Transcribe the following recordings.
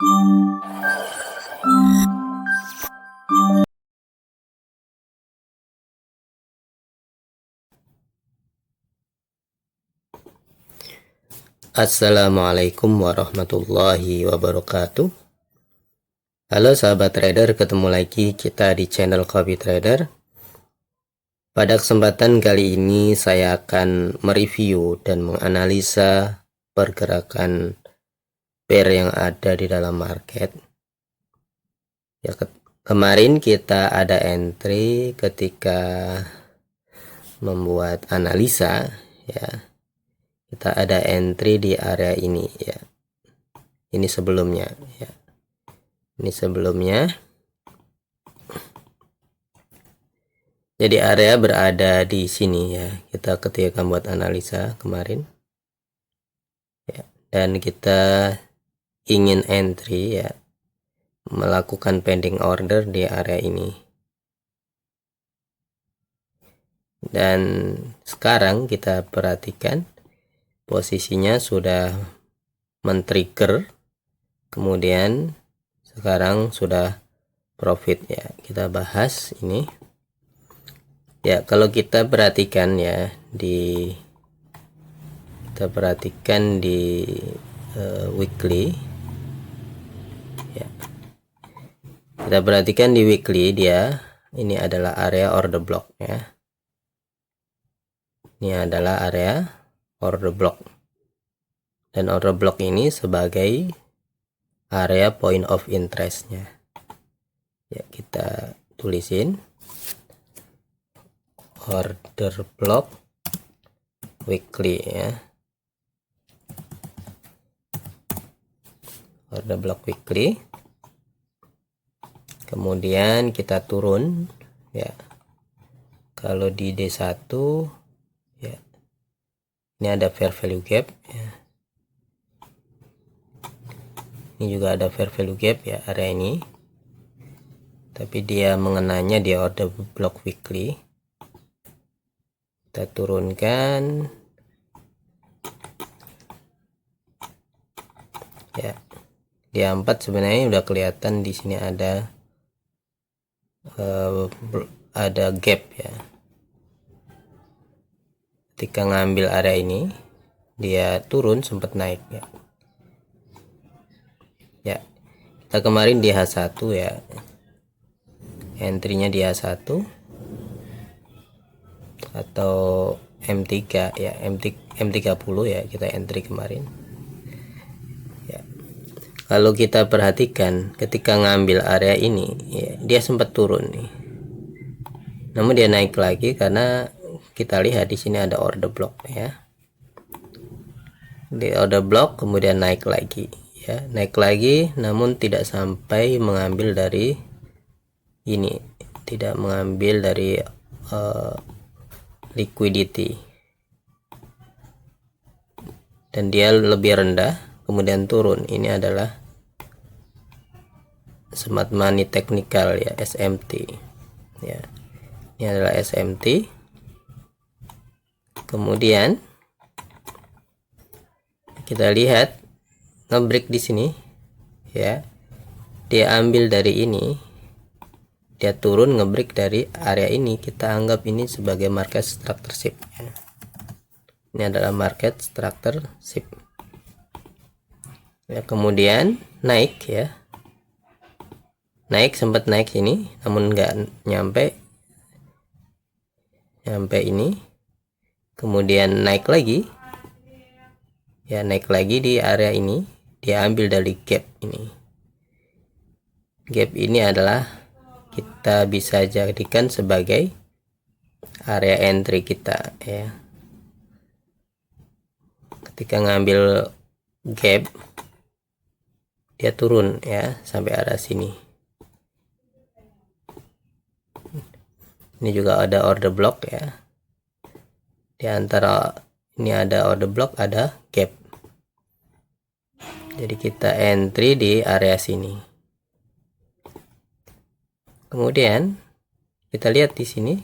Assalamualaikum warahmatullahi wabarakatuh. Halo sahabat trader, ketemu lagi kita di channel Copy Trader. Pada kesempatan kali ini saya akan mereview dan menganalisa pergerakan pair yang ada di dalam market. Ya, kemarin kita ada entry ketika membuat analisa, ya. Kita ada entry di area ini, ya. Ini sebelumnya, ya. Ini sebelumnya. Jadi area berada di sini, ya. Kita ketika membuat analisa kemarin, ya. Dan kita ingin entry, ya, melakukan pending order di area ini. Dan sekarang kita perhatikan posisinya sudah men-trigger, kemudian sekarang sudah profit, ya. Kita bahas ini, ya. Kalau kita perhatikan, ya, kita perhatikan di weekly, ya. Kita perhatikan di weekly, dia ini adalah area order block, ya. Ini adalah area order block, dan order block ini sebagai area point of interestnya, ya. Kita tulisin order block weekly, ya. Order block weekly. Kemudian kita turun, ya. Kalau di D1, ya, ini ada fair value gap, ya. Ini juga ada fair value gap, ya, area ini. Tapi dia mengenanya di order block weekly. Kita turunkan, ya. Di 4 sebenarnya udah kelihatan di sini ada gap, ya. Ketika ngambil area ini, dia turun sempat naik, ya. Ya, kita kemarin di H1, ya. Entry-nya di H1 atau M3, ya, M30, ya, kita entry kemarin. Ya. Kalau kita perhatikan ketika ngambil area ini, ya, dia sempat turun nih. Namun dia naik lagi karena kita lihat di sini ada order block, ya. Di order block kemudian naik lagi, ya. Naik lagi namun tidak sampai mengambil dari ini, tidak mengambil dari liquidity, dan dia lebih rendah kemudian turun. Ini adalah smart money technical, ya, SMT, ya. Ini adalah SMT. Kemudian kita lihat ngebreak di sini, ya. Dia ambil dari ini, dia turun ngebreak dari area ini. Kita anggap ini sebagai market structureship, ya. Ini adalah market structureship, ya. Kemudian naik, ya. Naik, sempat naik sini namun nggak nyampe ini. Kemudian naik lagi, ya, naik lagi di area ini. Dia ambil dari gap ini. Gap ini adalah kita bisa jadikan sebagai area entry kita, ya. Ketika ngambil gap, dia turun, ya, sampai arah sini. Ini juga ada order block, ya. Di antara ini ada order block, ada gap. Jadi kita entry di area sini. Kemudian kita lihat di sini,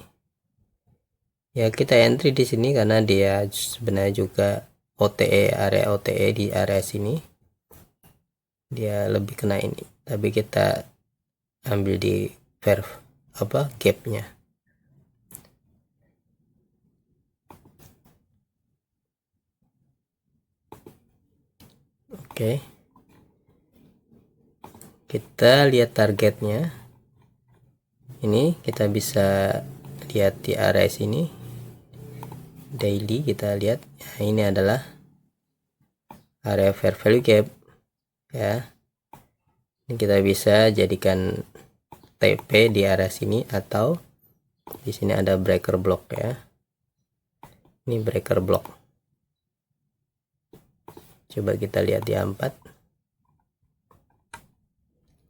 ya, kita entry di sini karena dia sebenarnya juga OTE, area OTE di area sini. dia lebih kena ini, tapi kita ambil di gapnya. Oke, kita lihat targetnya. Ini kita bisa lihat di area sini, daily. Kita lihat, nah, ini adalah area fair value gap ya. Ini kita bisa jadikan TP di area sini, atau di sini ada breaker block ya. Ini breaker block. Coba kita lihat di A4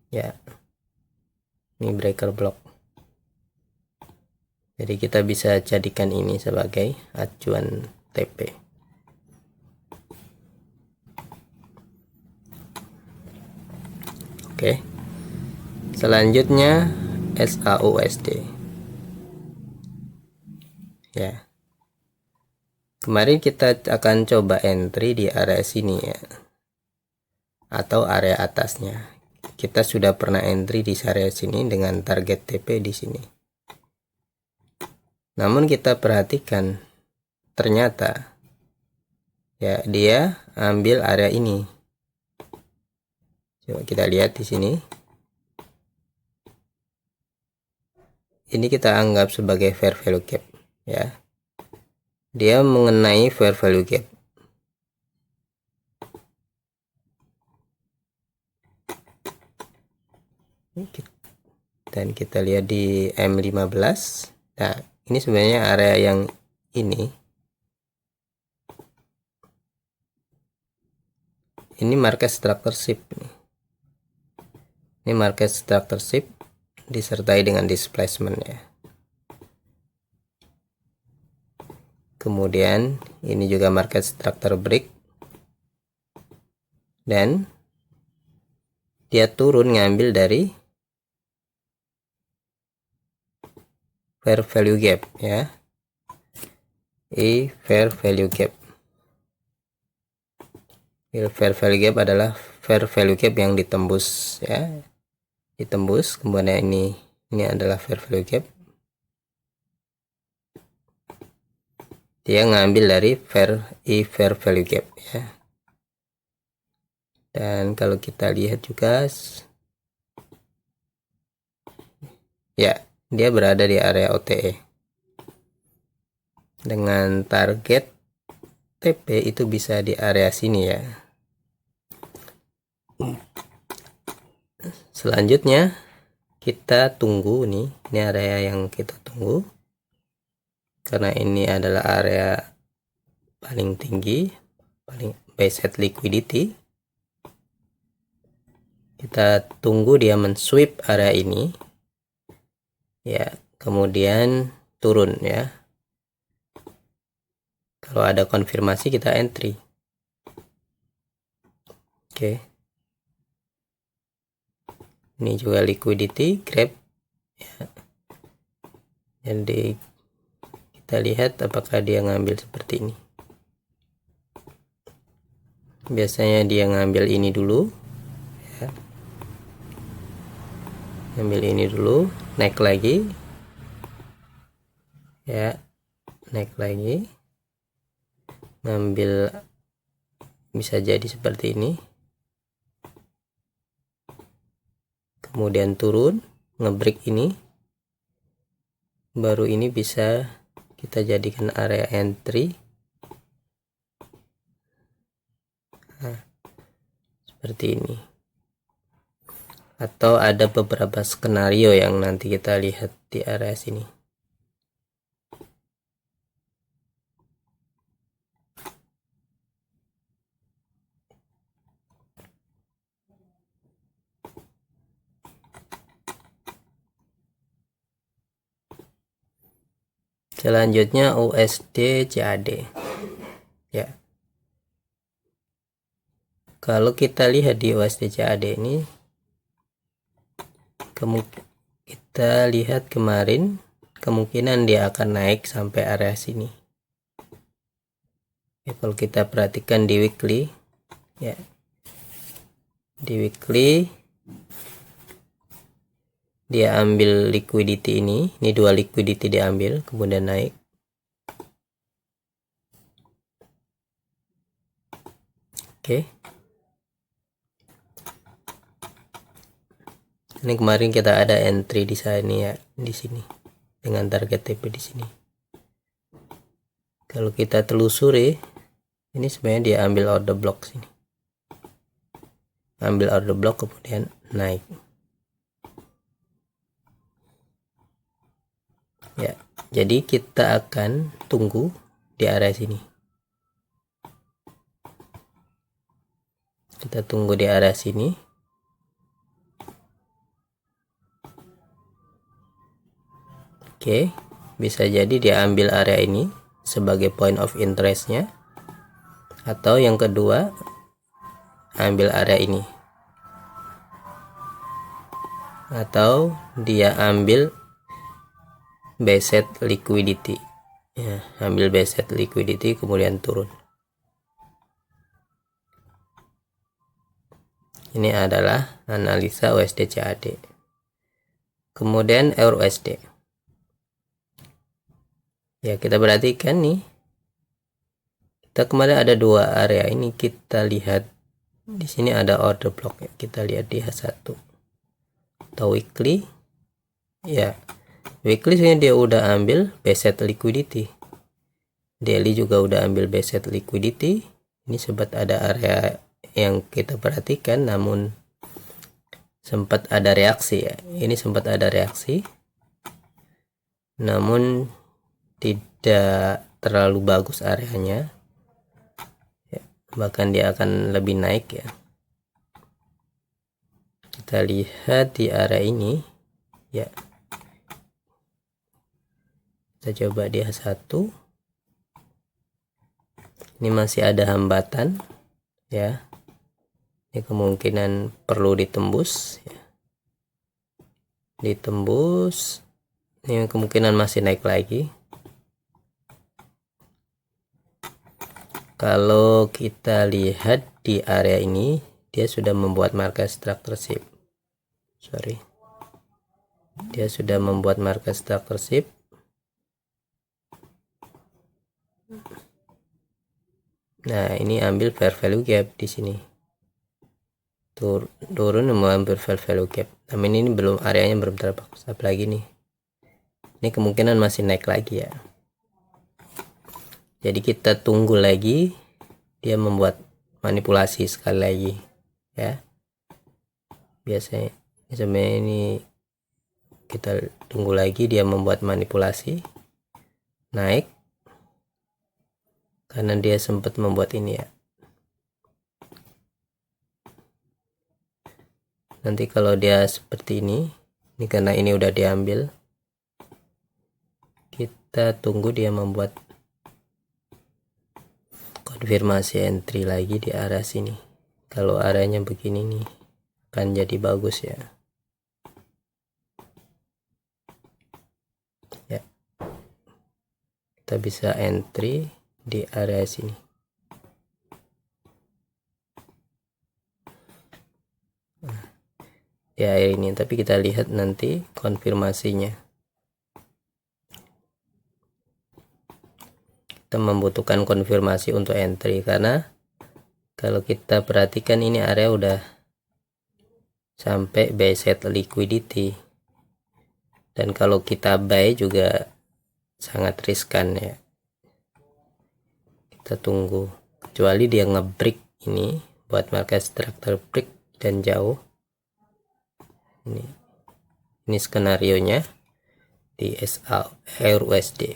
ya, ini breaker block. Jadi kita bisa jadikan ini sebagai acuan TP. Oke, selanjutnya SAUSD ya. Kemarin kita akan coba entry di area sini ya, atau area atasnya. Kita sudah pernah entry di area sini dengan target TP di sini. Namun kita perhatikan, ternyata ya dia ambil area ini. Coba kita lihat di sini. Ini kita anggap sebagai fair value gap ya. Dia mengenai fair value gap. Dan kita lihat di M15. Nah, ini sebenarnya area yang ini. Ini market structure shift. Ini market structure shift disertai dengan displacement ya. Kemudian ini juga market structure break. Dan dia turun ngambil dari fair value gap ya. Fair value gap. Fair value gap adalah fair value gap yang ditembus ya. Ditembus, kemudian ini adalah fair value gap. Dia ngambil dari fair value gap ya. Dan kalau kita lihat juga ya, dia berada di area OTE dengan target TP itu bisa di area sini ya. Selanjutnya kita tunggu nih, ini area yang kita tunggu karena ini adalah area paling tinggi, paling buy side liquidity. Kita tunggu dia mensweep area ini ya, kemudian turun ya. Kalau ada konfirmasi kita entry. Oke. Ini juga liquidity grab ya. Jadi kita lihat apakah dia ngambil seperti ini. Biasanya dia ngambil ini dulu ya. Ngambil ini dulu, naik lagi ya, naik lagi, ngambil, bisa jadi seperti ini, kemudian turun, ngebreak ini, baru ini bisa kita jadikan area entry. Nah, seperti ini. Atau ada beberapa skenario yang nanti kita lihat di area sini. Selanjutnya USD CAD ya. Kalau kita lihat di USD CAD ini, kita lihat kemarin kemungkinan dia akan naik sampai area sini ya. Kalau kita perhatikan di weekly ya, di weekly dia ambil liquidity ini 2 liquidity diambil, kemudian naik. Oke. Ini kemarin kita ada entry di sini ya, di sini dengan target TP di sini. Kalau kita telusuri, ini sebenarnya dia ambil order block sini. Ambil order block kemudian naik. Ya, jadi kita akan tunggu di area sini. Kita tunggu di area sini. Oke, bisa jadi dia ambil area ini sebagai point of interestnya, atau yang kedua ambil area ini, atau dia ambil based liquidity ya, ambil based liquidity kemudian turun. Ini adalah analisa USD CAD. Kemudian EUR USD ya, kita perhatikan nih, kita kemarin ada 2 area ini, kita lihat di sini ada order block ya, kita lihat di H1 atau weekly ya. Weekly sebenarnya dia udah ambil based liquidity, daily juga udah ambil based liquidity. Ini sempat ada area yang kita perhatikan, namun sempat ada reaksi ya. Ini sempat ada reaksi, namun tidak terlalu bagus areanya ya, bahkan dia akan lebih naik ya. Kita lihat di area ini ya, kita coba di H1, ini masih ada hambatan ya, ini kemungkinan perlu ditembus ya. Ditembus, ini kemungkinan masih naik lagi. Kalau kita lihat di area ini, dia sudah membuat market structure, dia sudah membuat market structure. Nah, ini ambil fair value gap di sini. Turun mengambil fair value gap. Namun ini belum, areanya belum terbagus. Apalagi nih. Ini kemungkinan masih naik lagi ya. Jadi kita tunggu lagi dia membuat manipulasi sekali lagi ya. Biasanya sebenarnya ini kita tunggu lagi dia membuat manipulasi naik, karena dia sempat membuat ini ya. Nanti kalau dia seperti ini karena ini udah diambil, kita tunggu dia membuat konfirmasi entry lagi di area sini. Kalau areanya begini nih akan jadi bagus ya. Ya, kita bisa entry di area sini. Ya ini, tapi kita lihat nanti konfirmasinya. Kita membutuhkan konfirmasi untuk entry, karena kalau kita perhatikan ini area udah sampai based liquidity, dan kalau kita buy juga sangat riskan ya. Kita tunggu, kecuali dia ngebreak ini buat market structure break dan jauh. Ini skenario nya di EUR USD.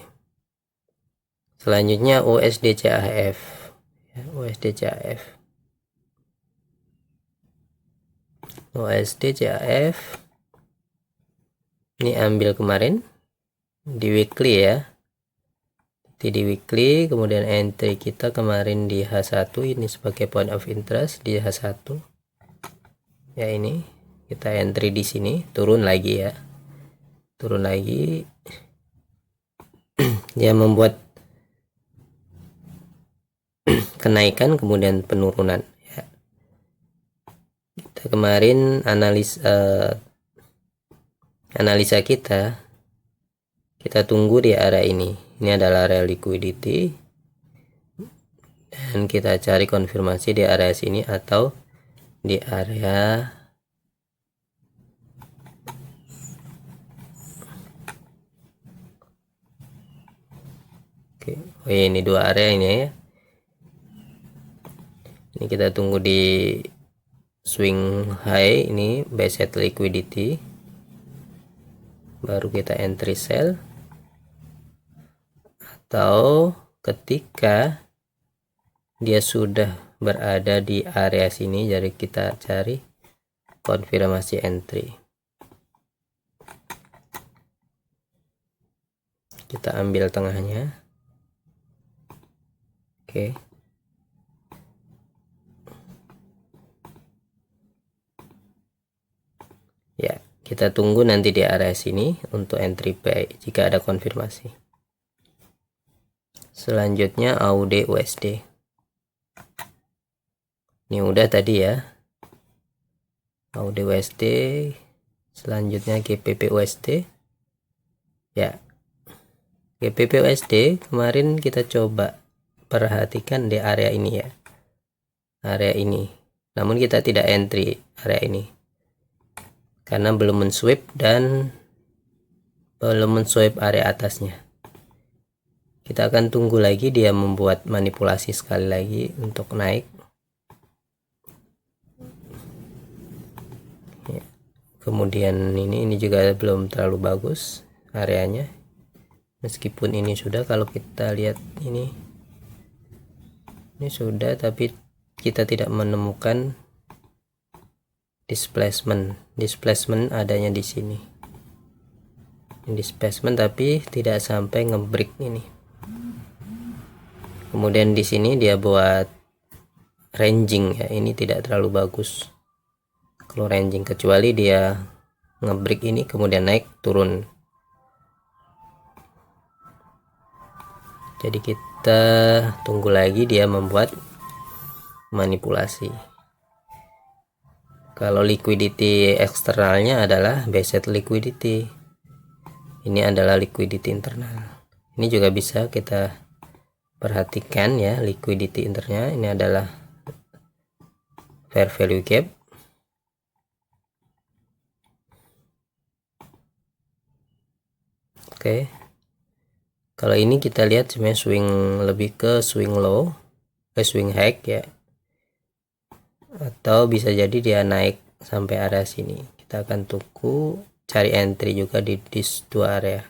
Selanjutnya USD CAF ya, USD CAF. USD CAF ini ambil kemarin di weekly ya. Di weekly, kemudian entry kita kemarin di H1, ini sebagai point of interest di H1 ya. Ini kita entry di sini, turun lagi ya, turun lagi. Dia membuat kenaikan kemudian penurunan ya. Kita kita kemarin analisa kita tunggu di area ini. Ini adalah area liquidity, dan kita cari konfirmasi di area sini atau di area oke. Oh iya, ini dua area ini ya. Ini kita tunggu di swing high, ini buy side liquidity, baru kita entry sell, atau ketika dia sudah berada di area sini, jadi kita cari konfirmasi entry. Kita ambil tengahnya. Oke. Ya, kita tunggu nanti di area sini untuk entry buy jika ada konfirmasi. Selanjutnya AUD USD. Ini udah tadi ya. AUD USD. Selanjutnya GBP USD. Ya. GBP USD kemarin kita coba perhatikan di area ini ya. Area ini. Namun kita tidak entry area ini, karena belum mensweep dan belum mensweep area atasnya. Kita akan tunggu lagi dia membuat manipulasi sekali lagi untuk naik. Ya. Kemudian ini juga belum terlalu bagus areanya, meskipun ini sudah. Kalau kita lihat ini sudah, tapi kita tidak menemukan displacement adanya di sini. Displacement tapi tidak sampai ngebreak ini. Kemudian di sini dia buat ranging ya, ini tidak terlalu bagus kalau ranging, kecuali dia ngebreak ini kemudian naik turun. Jadi kita tunggu lagi dia membuat manipulasi. Kalau liquidity eksternalnya adalah buy side liquidity, ini adalah liquidity internal. Ini juga bisa kita perhatikan ya, liquidity internalnya. Ini adalah fair value gap. Oke. Kalau ini kita lihat sebenarnya swing lebih ke swing low, ke swing high ya. Atau bisa jadi dia naik sampai area sini. Kita akan tunggu, cari entry juga di dua area.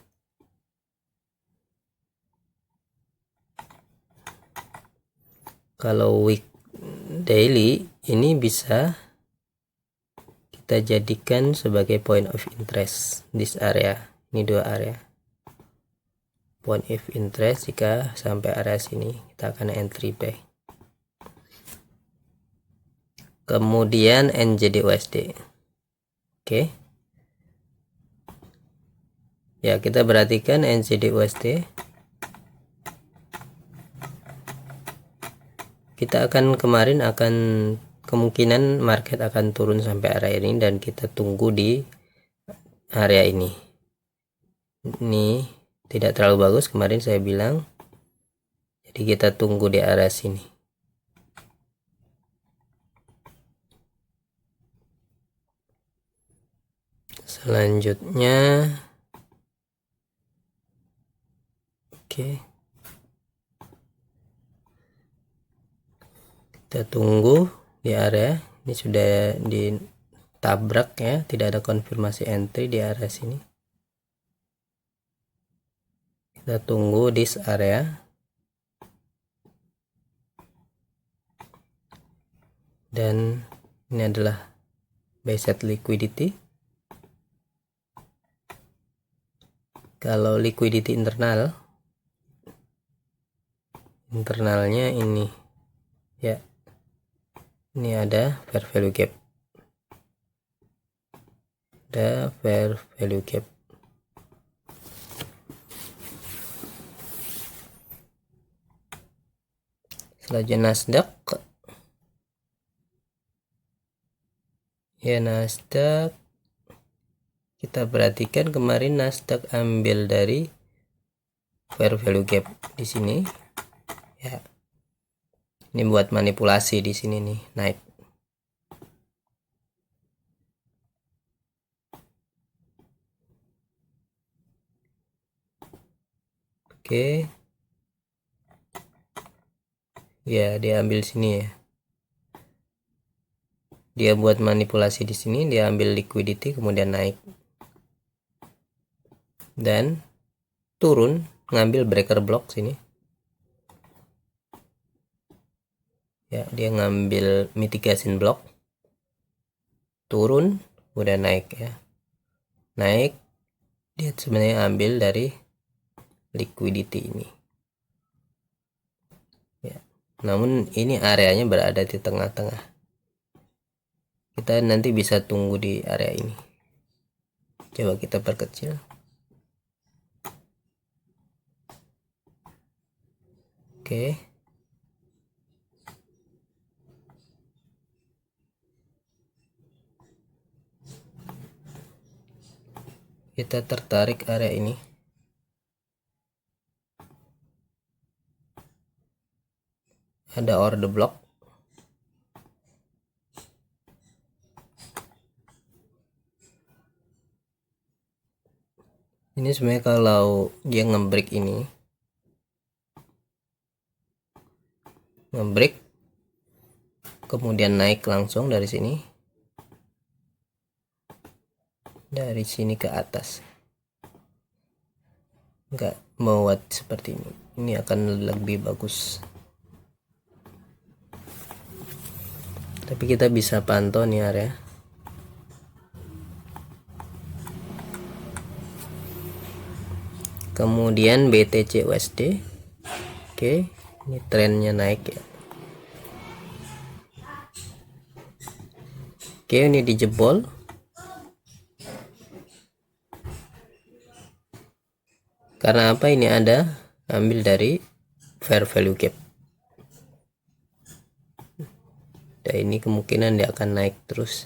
Kalau week daily ini bisa kita jadikan sebagai point of interest this area. Ini dua area point of interest. Jika sampai area sini kita akan entry buy. Kemudian NZD USD. Oke. Ya, kita perhatikan NZD USD. Kita kemarin akan kemungkinan market akan turun sampai area ini, dan kita tunggu di area ini. Ini tidak terlalu bagus kemarin saya bilang. Jadi kita tunggu di area sini. Selanjutnya oke. Kita tunggu di area ini, sudah ditabrak ya, tidak ada konfirmasi entry di area sini. Kita tunggu di area. Dan ini adalah buy side liquidity. Kalau liquidity internalnya ini ya, ini ada fair value gap, Selanjutnya Nasdaq. ya. Nasdaq, kita perhatikan kemarin Nasdaq ambil dari fair value gap di sini ya. Ini buat manipulasi di sini nih, naik. Oke. Ya, dia ambil sini ya. Dia buat manipulasi di sini, dia ambil liquidity kemudian naik. Dan turun, ngambil breaker block sini. Ya, dia ngambil mitigation block. Turun, udah naik ya. Naik, dia sebenarnya ambil dari liquidity ini. Ya. Namun ini areanya berada di tengah-tengah. Kita nanti bisa tunggu di area ini. Coba kita perkecil. Oke. Kita tertarik area ini. Ada order block. Ini sebenarnya kalau dia ngebreak ini, ngebreak kemudian naik langsung dari sini, ke atas, nggak membuat seperti ini akan lebih bagus. Tapi kita bisa pantau nih area. Kemudian BTC USD. Oke, ini trennya naik ya. Oke, ini dijebol. Karena apa? Ini ada ambil dari fair value gap. Dan ini kemungkinan dia akan naik terus.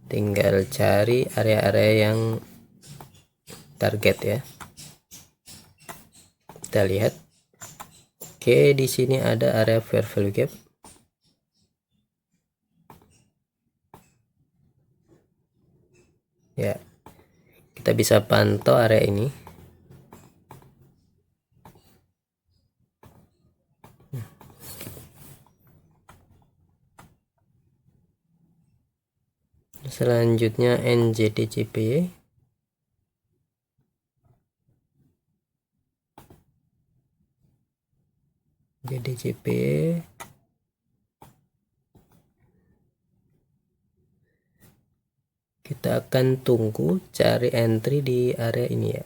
Tinggal cari area-area yang target ya. Kita lihat. Oke, di sini ada area fair value gap. Ya. Kita bisa pantau area ini. Selanjutnya NZDJPY. JDJPY. Kita akan tunggu cari entry di area ini ya.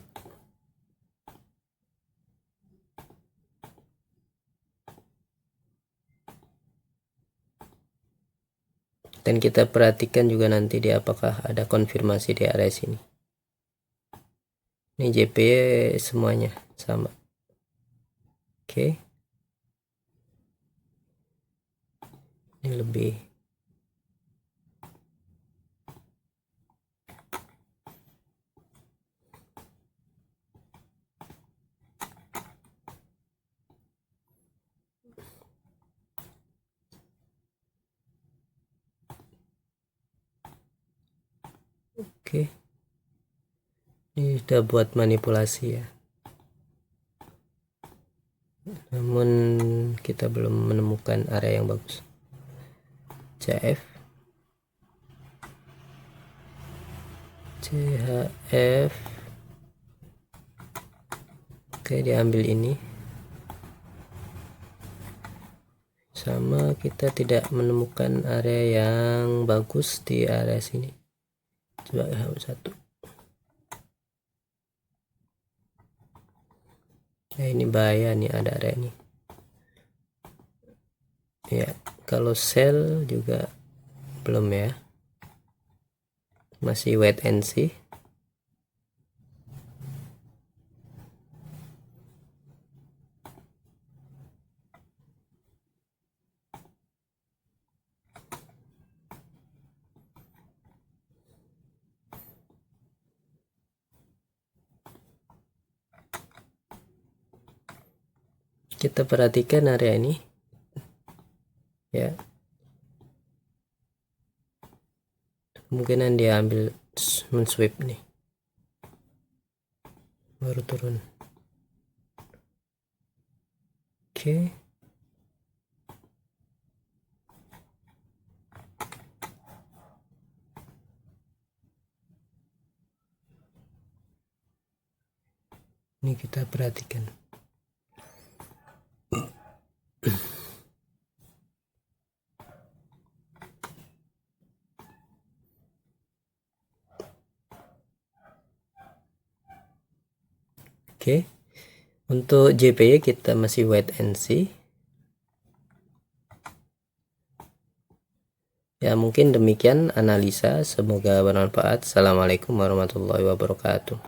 Dan kita perhatikan juga nanti di apakah ada konfirmasi di area sini. Ini JPY semuanya sama. Oke. Ini lebih. Oke. Ini sudah buat manipulasi ya. Namun kita belum menemukan area yang bagus. CHF. Oke, diambil ini. Sama, kita tidak menemukan area yang bagus di area sini. Coba satu. Nah, ini bahaya nih, ada area ini. Ya, kalau sell juga belum ya. Masih wait and see. kita perhatikan area ini ya, kemungkinan dia ambil men-sweep nih, baru turun. Oke. Ini kita perhatikan. Oke. Untuk JPY kita masih wait and see. Ya, mungkin demikian analisa, semoga bermanfaat. Assalamualaikum warahmatullahi wabarakatuh.